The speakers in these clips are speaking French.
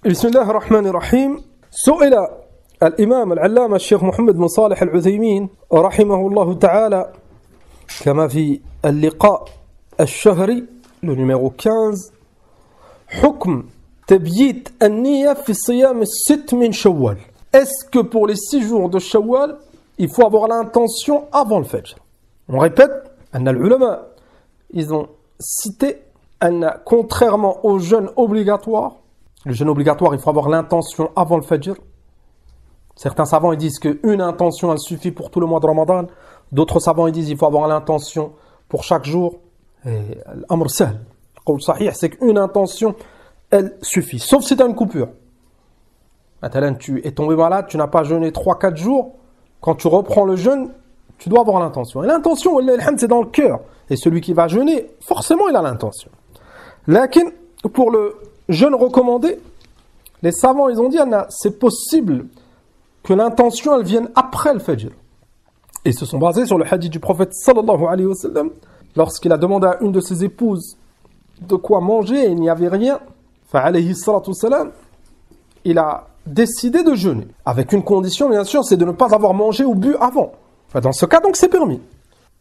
بسم الله الرحمن الرحيم. سئل الإمام العلامة الشيخ محمد بن صالح العثيمين رحمه الله تعالى كما في اللقاء الشهري le numéro 15 حكم تبييت النية في صيام الست من شوال. Est-ce que pour les 6 jours de Shawwal, il faut avoir l'intention avant le Fajr? On répète, أن العلماء ils ont cité أن contrairement au jeûne obligatoire, le jeûne obligatoire, il faut avoir l'intention avant le Fajr. Certains savants ils disent qu'une intention elle suffit pour tout le mois de Ramadan. D'autres savants ils disent qu'il faut avoir l'intention pour chaque jour. Et l'amr sahl, le qawl sahih, c'est qu'une intention elle suffit. Sauf si tu as une coupure. Maintenant, tu es tombé malade, tu n'as pas jeûné 3-4 jours. Quand tu reprends le jeûne, tu dois avoir l'intention. Et l'intention, c'est dans le cœur. Et celui qui va jeûner, forcément, il a l'intention. Lakin, pour le jeûne recommandé, les savants, ils ont dit, c'est possible que l'intention, elle vienne après le Fajr. Et ils se sont basés sur le hadith du prophète sallallahu alayhi wa sallam, lorsqu'il a demandé à une de ses épouses de quoi manger et il n'y avait rien. Fa'alayhi salatu salam, il a décidé de jeûner. Avec une condition, bien sûr, c'est de ne pas avoir mangé ou bu avant. Dans ce cas, donc, c'est permis.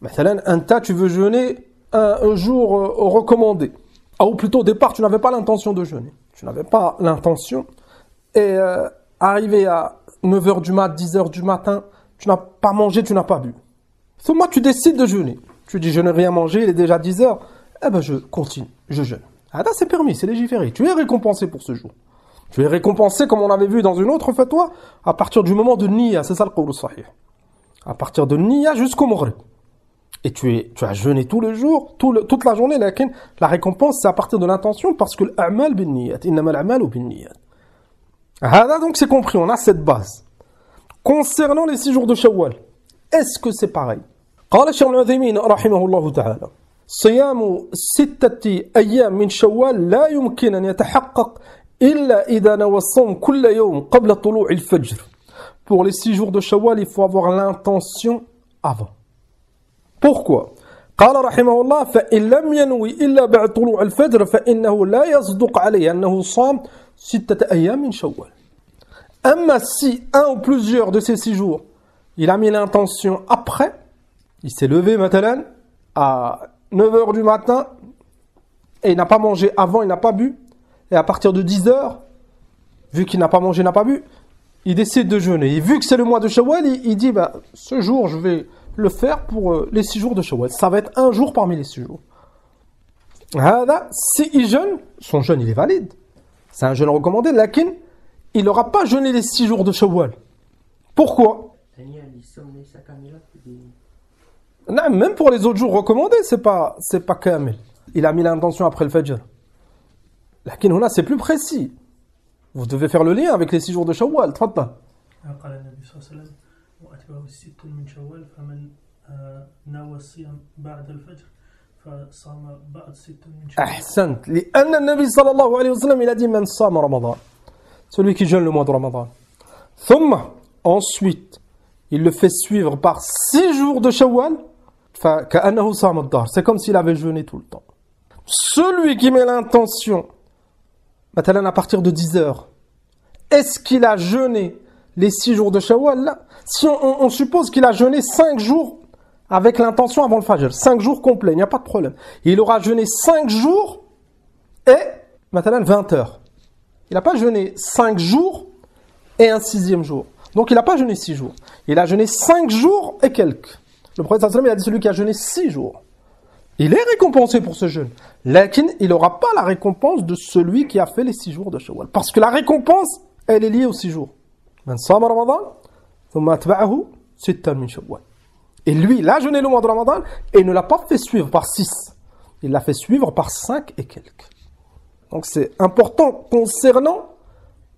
Mathalan, tu veux jeûner un jour recommandé. Ou plutôt, au départ, tu n'avais pas l'intention de jeûner. Tu n'avais pas l'intention. Et arrivé à 9h du mat, 10h du matin, tu n'as pas mangé, tu n'as pas bu. Moi, tu décides de jeûner. Tu dis, je n'ai rien mangé, il est déjà 10h. Eh ben, je continue, je jeûne. Ah, là, c'est permis, c'est légiféré. Tu es récompensé pour ce jour. Tu es récompensé, comme on avait vu dans une autre fatwa, à partir du moment de Niyya, c'est ça le qawl sahih. À partir de Niyya jusqu'au Maghrib. Et tu as jeûné tout le jour, toute la journée, la récompense, c'est à partir de l'intention, parce que l'a'mal bin niyyat, innama l'a'malu bin niyyat. Ah, donc c'est compris, on a cette base. Concernant les 6 jours de Shawwal, est-ce que c'est pareil? قال الشيخ العثيمين رحمه الله تعالى صيام 6 أيام من شوال لا يمكن أن يتحقق إلا إذا نوى الصوم كل يوم قبل طلوع الفجر. Pour les 6 jours de Shawwal, il faut avoir l'intention avant. Pourquoi? قال رحمه الله فإن لم ينوي إلا بعد طلوع الفجر فإنه لا يصدق عليه أنه صام 6 أيام من شوال. أما si un ou plusieurs de ces 6 jours, il a mis l'intention après, il s'est levé maintenant à 9h du matin et il n'a pas mangé avant, il n'a pas bu, et à partir de 10h, vu qu'il n'a pas mangé, n'a pas bu, il décide de jeûner. Et vu que c'est le mois de Shawwal, il dit, ce jour, je vais le faire pour les 6 jours de Shawwal. Ça va être un jour parmi les 6 jours. Si il jeûne, son jeûne, il est valide. C'est un jeûne recommandé, lakin, il n'aura pas jeûné les 6 jours de Shawwal. Pourquoi? Non, même pour les autres jours recommandés, c'est pas kamil. Il a mis l'intention après le Fajr. Lakin, là, c'est plus précis. Vous devez faire le lien avec les 6 jours de Shawwal. Tfaddal. قال النبي صلى الله عليه وسلم وأتبعه 6 من شوال فمن نوى الصيام بعد الفجر فصام بعد 6 من شوال. أحسنت. لأن النبي صلى الله عليه وسلم il a dit من صام رمضان. Celui qui jeûne le mois de Ramadan. ثم ensuite il le fait suivre par 6 jours de Shawwal. فكأنه صام الدهر. C'est comme s'il avait jeûné tout le temps. Celui qui met l'intention maintenant à partir de 10h, est-ce qu'il a jeûné les 6 jours de Shawwal là? Si on suppose qu'il a jeûné 5 jours avec l'intention avant le Fajr, 5 jours complets, il n'y a pas de problème. Il aura jeûné 5 jours et maintenant 20 heures. Il n'a pas jeûné 5 jours et un 6e jour. Donc il n'a pas jeûné 6 jours. Il a jeûné 5 jours et quelques. Le prophète sallallahu alayhi wa sallam, il a dit celui qui a jeûné 6 jours. Il est récompensé pour ce jeûne. Lakin, il n'aura pas la récompense de celui qui a fait les 6 jours de Shawwal. Parce que la récompense, elle est liée aux 6 jours. Man sama Ramadan, thumma atba'ahu 6 min Shawwal. Et lui, il a jeûné le mois de Ramadan et il ne l'a pas fait suivre par 6. Il l'a fait suivre par 5 et quelques. Donc c'est important concernant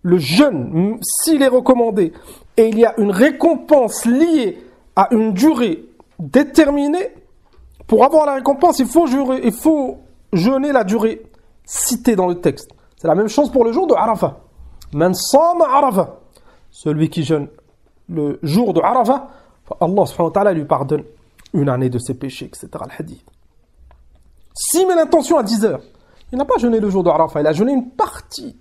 le jeûne. S'il est recommandé et il y a une récompense liée à une durée déterminée, pour avoir la récompense, il faut jeûner la durée citée dans le texte. C'est la même chose pour le jour de Arafah. Man sama Arafah. Celui qui jeûne le jour de Arafah, Allah subhanahu wa ta'ala lui pardonne une année de ses péchés, etc. Al-Hadith. S'il met l'intention à 10h, il n'a pas jeûné le jour de Arafah, il a jeûné une partie.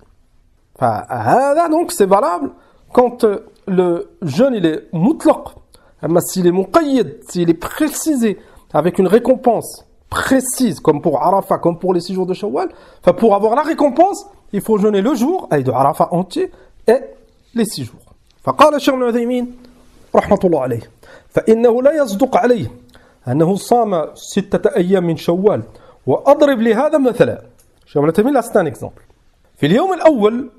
Donc c'est valable quand le jeûne il est mutlaq. Mais s'il est muqayyad, s'il est précisé avec une récompense précise, comme pour Arafat, comme pour les 6 jours de Shawwal, pour avoir la récompense, il faut jeûner le jour, de Arafat entier, et les 6 jours. فقال الشيخ ابن عثيمين رحمة الله عليه فإنه لا يصدق عليه أنه صام 6 أيام من شوال وأضرب لهذا مثلا. الشيخ ابن عثيمين là c'est un exemple. في اليوم الأول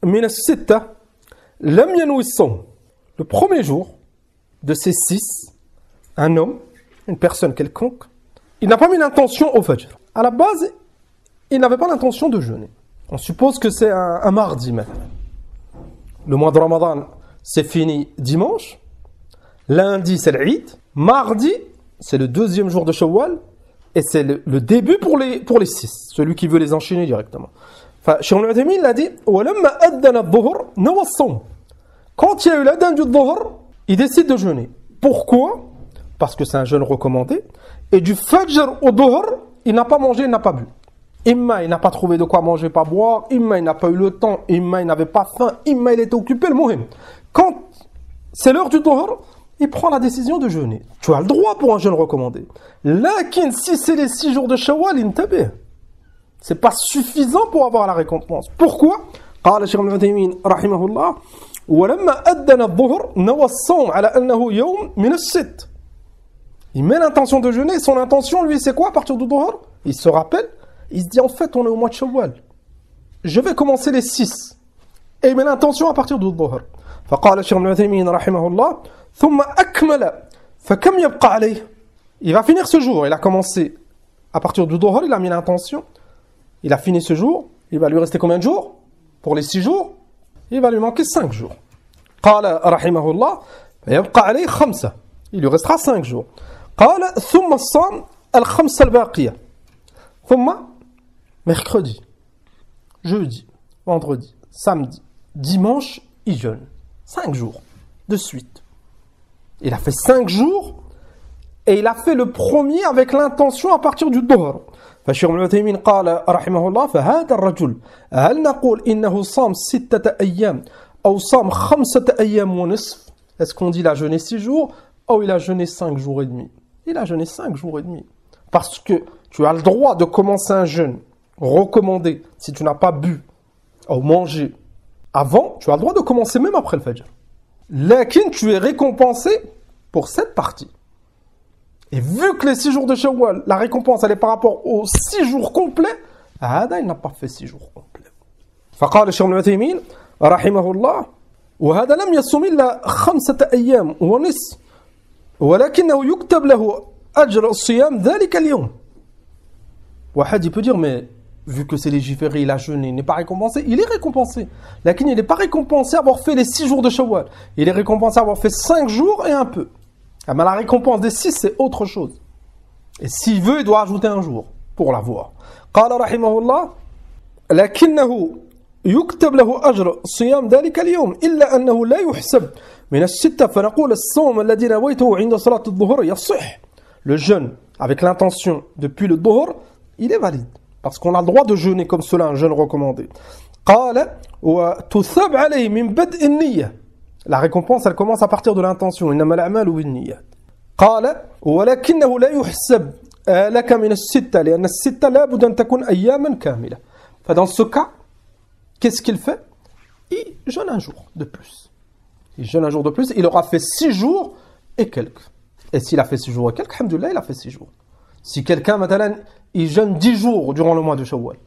من الستة لم ينوي الصوم. Le premier jour de ces 6, un homme, une personne quelconque, il n'a pas mis l'intention au Fajr. À la base, il n'avait pas l'intention de jeûner. On suppose que c'est un mardi maintenant. Le mois de Ramadan, c'est fini dimanche. Lundi, c'est l'Eid. Mardi, c'est le 2e jour de Shawwal. Et c'est le début pour les 6. Celui qui veut les enchaîner directement. Cheikh Ibn Uthaymin l'a dit, وَلَمَّا أَدَّنَ الظُّهْرِ نَوَى الصَّوْمِ. Quand il y a eu l'adhan du dhuhr, il décide de jeûner. Pourquoi? Parce que c'est un jeûne recommandé. Et du Fajr au dhuhr, il n'a pas mangé, il n'a pas bu. Imma, il n'a pas trouvé de quoi manger, pas boire. Imma, il n'a pas eu le temps. Imma, il n'avait pas faim. Imma, il était occupé. Le muhim. Quand c'est l'heure du dhuhr, il prend la décision de jeûner. Tu as le droit pour un jeûne recommandé. Lakin, si c'est les 6 jours de Shawwal, intabih. C'est pas suffisant pour avoir la récompense. Pourquoi? قال الشيخ ابن عثيمين رحمه الله ولما أدن الظهر نوى الصوم على أنه يوم من الست. Il met l'intention de jeûner. Son intention, lui, c'est quoi à partir du dhuhr? Il se rappelle. Il se dit, en fait, on est au mois de Shawwal. Je vais commencer les 6. Et il met l'intention à partir du dhuhr. فقال الشيخ ابن عثيمين رحمه الله ثم أكمل فكم يبقى عليه. Il va finir ce jour. Il a commencé à partir du dhuhr. Il a mis l'intention. Il a fini ce jour. Il va lui rester combien de jours? Pour les 6 jours, il va lui manquer 5 jours. قال رحمه الله فيبقى عليه 5. Il lui restera 5 jours. قال ثم الصام الخمسة الباقية. ثم mercredi, jeudi, vendredi, samedi, dimanche, il jeûne. 5 jours de suite. Il a fait 5 jours et il a fait le premier avec l'intention à partir du dhuhr. فالشيخ ابن عثيمين قال رحمه الله فهذا الرجل هل نقول إنه صام 6 أيام أو صام 5 أيام ونصف. Est-ce qu'on dit il a jeûné 6 jours ou il a jeûné 5 jours et demi? Il a jeûné 5 jours et demi. Parce que tu as le droit de commencer un jeûne recommandé si tu n'as pas bu ou mangé avant, tu as le droit de commencer même après le Fajr. Lakin tu es récompensé pour cette partie. Et vu que les 6 jours de Shawwal, la récompense elle est par rapport aux 6 jours complets, il n'a pas fait 6 jours complets. فقال الشيخ ابن عثيمين رحمه الله وهذا لم يصم إلا 5 أيام ونصف ولكنه يكتب له أجر الصيام ذلك اليوم. Wahad il peut dire mais vu que c'est légiféré, il a jeûné, il n'est pas récompensé. Il est récompensé. Lakin il n'est pas récompensé à avoir fait les 6 jours de Shawwal. Il est récompensé à avoir fait 5 jours et un peu. Mais la récompense des 6, c'est autre chose. Et s'il veut, il doit ajouter un jour pour l'avoir. قال رحمه الله لكنه يكتب له أجر صيام ذلك اليوم إلا أنه لا يحسب من الستة فنقول الصوم الذي نويته عند صلاة الظهر يصح. Le jeûne avec l'intention depuis le dhuhr, il est valide. Parce qu'on a le droit de jeûner comme cela, un jeûne recommandé. قال وتثاب عليه من بدء النية. La récompense, elle commence à partir de l'intention. إنما الأعمال بالنيات. قال ولكنه لا يحسب لك من الستة لأن الستة لابد أن تكون أياما كاملة. Dans ce cas, qu'est-ce qu'il fait? Il jeûne un jour de plus. Il jeûne un jour de plus. Il aura fait 6 jours et quelques. Et s'il a fait 6 jours et quelques, alhamdoulilah, il a fait 6 jours. Si quelqu'un, maintenant, il jeûne 10 jours durant le mois de Shawwal,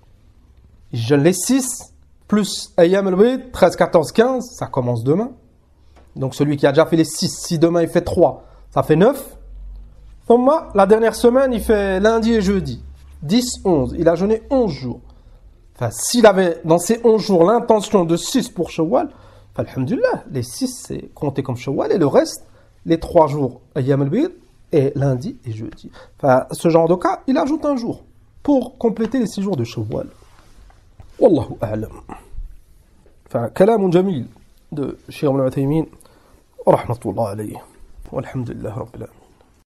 il jeûne les 6 plus Ayyam al-Bid, 13, 14, 15, ça commence demain. Donc celui qui a déjà fait les 6, si demain il fait 3, ça fait 9. Thumma, la dernière semaine, il fait lundi et jeudi. 10, 11. Il a jeûné 11 jours. Enfin, s'il avait dans ces 11 jours l'intention de 6 pour Shawwal, alhamdulillah, les 6 c'est compté comme Shawwal et le reste, les 3 jours, Ayyam al-Bid, et lundi et jeudi. Enfin, ce genre de cas, il ajoute un jour pour compléter les 6 jours de Shawwal. Wallahu a'lam. Enfin, kalam jamil de Cheikh Ibn Uthaymin. رحمة الله عليه والحمد لله رب العالمين.